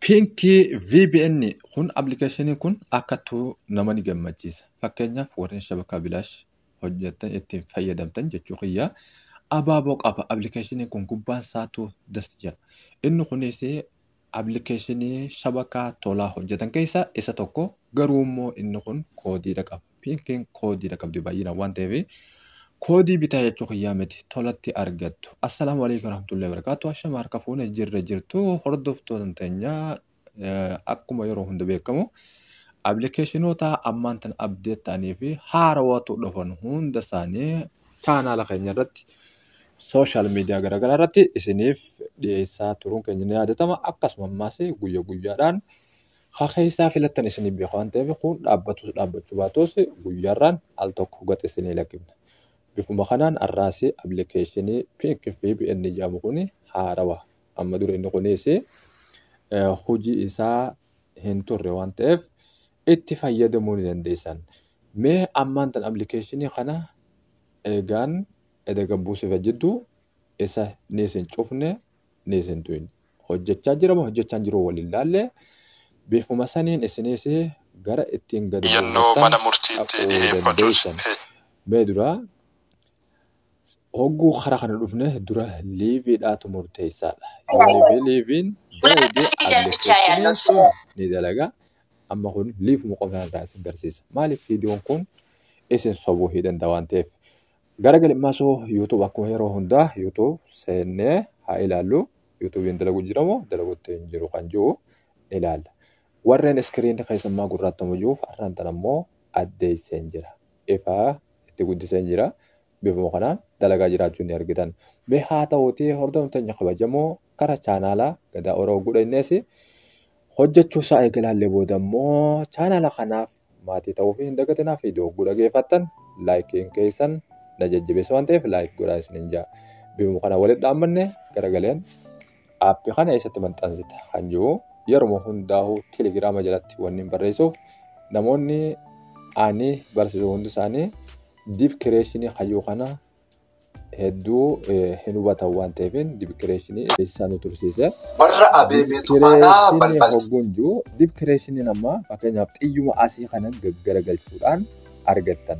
Piinkii VPN kun appilikeeshinii kun akkattuu nama ni gammachiisa. Fakkeenyaaf warreen shabakaa bilaash hojjetan ittiin fayyadamtan jechuu kiyya. Abaaboo qaba appilikeeshinii kun gubbaan isaatu dasja. Inni kunis appilikeeshinii shabakaa tolaa hojjetan keessaa isa tokko. Garuu immoo inni kun koodiidha qaba. Piinkiin koodiidha qabdi baay'inaan waan ta'eef koodii bitaa jechuu kiyyaa miti tolatti argattu. Assalaamu alaikum warahmatullahi wabarakatuh. Ashama harka fuune jirtu hordoftoota teenyaa akkuma yeroo hunda beekamu appilikeeshinoota ammaan tan abdeet ta'anii fi haarawatu dhufan hunda isaanii chaanaala keenya irratti sooshaal miidiyaa garaagaraa irratti isiniif dhiyeessaa turuun keenya ni yaadatama. Akkasuma ammaas guyyaa guyyaadhaan keessaa filattan isiniif beeku waan ta'eef kun dhaabbachuu baatus guyyaarraan al tokko gate isinii lakkifna. Bifuma kanaan arraasii appilikeeshinii Piinkii VPN jedhamu kun haarawa. Amma dura inni kunis hojii isaa hin turre waan ta'eef itti fayyadamuu ni dandeessan. Mee ammaan tan appilikeeshinii kana eegaan edda buusifa jidduu isa ni isin cufne ni isin tu'in. Hojjechaa jirama hojjechaa jiru waliin laallee bifuma saniin isinis gara ittiin gadi buufatan. Mee dura hogguu karaa kana dhufne dura liiviidhaatu murteessaadha. Liiviin ni dalaga. Amma kun liifuma qofaa irraa isin barsiisa. Maaliif viidiyoon kun isin sobuu hin danda'a waan ta'eef. Garagalummaa soo YouTube akkuma yeroo hundaa YouTube seennee haa ilaallu. YouTubein dalaguu jiramoo dalaguutti hin jiru kan jiru ilaalla. Warreen iskiriinii keessummaa gurraattamu jiruuf har'aan tan ammoo addeesseen jira. Ifaa itti guddiseen jira. Bifuma kanaan dalagaa jiraachuu ni argitan. Mee haa ta'uutii hordoftoota kabajamoo karaa chaanaalaa gadaa Oromoo guddaa innis hojjechuu isaa eegalaallee booda immoo chaanaala kanaaf maatii ta'uu fi hin dagatinaaf viidiyoo guddaa geeffattan laayikiin keessan na jajjabeessa waan ta'eef laayik godhaa isiniin jaa. Bifuma kanaan walitti dhaammanne garagaleen aappii kana eessatti maxxansita kan jiru yeroo hundaa'uu teelegiraama jalatti wanni barreessuuf namoonni ani barsiisuu hundi isaanii diibkireeshinii hayyuu kana hedduu hin hubatan waan ta'eef diibkireeshinii isaan tursiise. Warra abeebee tufaadhaa balbalchi. Hogguun jiru diibkireeshiniin amma fakkeenyaaf xiyyuma asii kanan garagalchuudhaan argattan.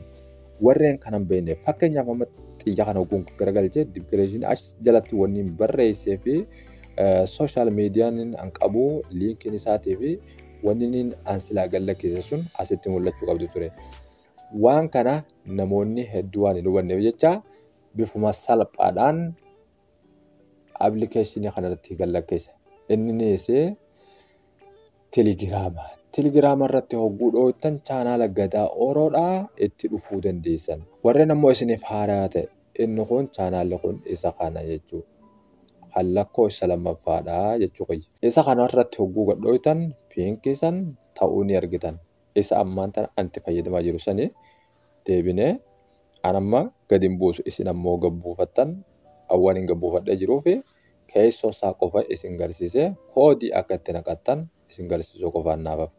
Warreen kanan beekne fakkeenyaaf amma xiyya kana hogguun garagalchee diibkireeshinii as jalatti wanni barreessee fi sooshaal miidiyaan an qabu liinkiin isaatii fi wanni an silaa gallakeesse sun asitti mul'achuu qabdu ture. Waan kana namoonni hedduu waan hin hubanneef jecha bifuma salphaadhaan appilikeeshinii kanarratti gallakkeessa. Innis teelegiraama. Teelegiraama irratti hogguu dhootan chaanaala gadaa Oroodhaa itti dhufuu dandeessan. Warreen ammoo isiniif haaraa ta'e inni kun chaanaalli kun isa kana jechuudha. Hallakkoo isa lammaffaadhaa jechuudha. Isa kanarratti hogguu gadhootan piinkiisan ta'uu ni argitan. Isa ammaan tana anti fayyadamaa jiru sanii deebinee anamma gadi hin buusu isin ammoo gabbuufattan awwaan hin gabbuufadhee jiruu fi keessoo isaa qofa isin garsiisee koodii akka itti naqattan isin garsiisuu qofaan naafaaf.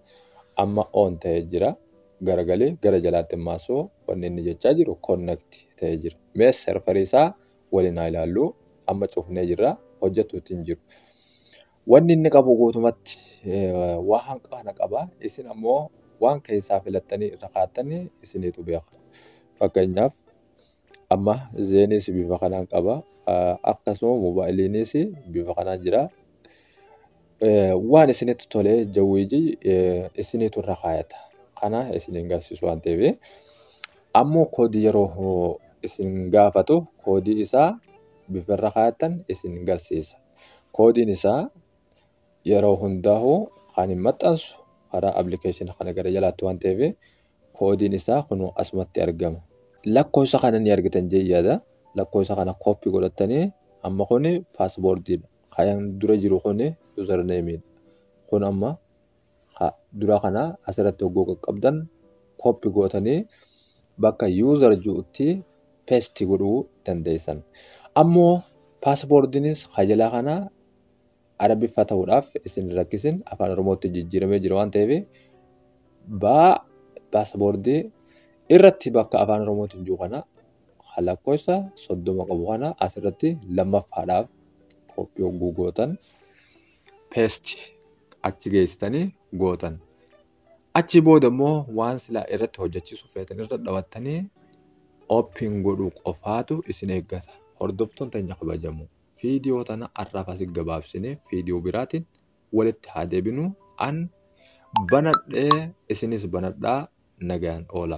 Amma oon ta'ee jira garagalee gara jalaatti maasoo wanni inni jechaa jiru connect ta'ee jira. Mee serverii isaa waliin haa ilaallu amma cufnee jirra hojjetuutti hin jiru. Wanni inni qabu guutumatti waan kana qaba isin ammoo waan keessaa filattanii irra kaa'attanii isiniitu beeka. Fakkeenyaaf amma zeenis bifa kanaan qaba. Akkasuma moobaayiliinis bifa kanaan jira. Waan isinitti tolee jawwiiji isiniitu irra kaayata. Kana isiniin garsiisu waan ta'eef ammoo koodii yeroo isin gaafatu koodii isaa bifa irra kaayattan isin garsiisa. Koodiin isaa yeroo hundaa'u kan hin maxxansu karaa appilikeeshinii kana gara jalaatti waan ta'eef koodiin isaa kun asumatti argama. Lakkoofsa kana ni argitan jechuudha. Lakkoofsa kana kooppii godhattanii amma kun paaspoortiidha. Kan dura jiru kun yuuzarneemiidha. Kun amma dura kana asirratti hogguu qaqqabdan kooppii gootanii bakka yuuzar jirutti peestii godhuu dandeessan. Ammoo paaspoortiinis kajalaa kana arabiffaa ta'uudhaaf isin rakkisin afaan oromootti jijjiiramee jira waan ta'eef paaspoortii irratti bakka afaan oromootiin jiru kana lakkoofsa 30 qabu kana asirratti lammaffaadhaaf kooppii hogguu gootan peestii achi geessitanii gootan. Achi booda immoo waan silaa irratti hojjechiisuuf feetan irra dhawattanii ooppiin godhuu qofaatu isin eeggata. Hordoftoon teenya kabajamu. Viidiyoo tana har'aaf asii gabaabsinee viidiyoo biraatiin walitti haa deebinu. An banadhee isinis banadhaa nagaan oola.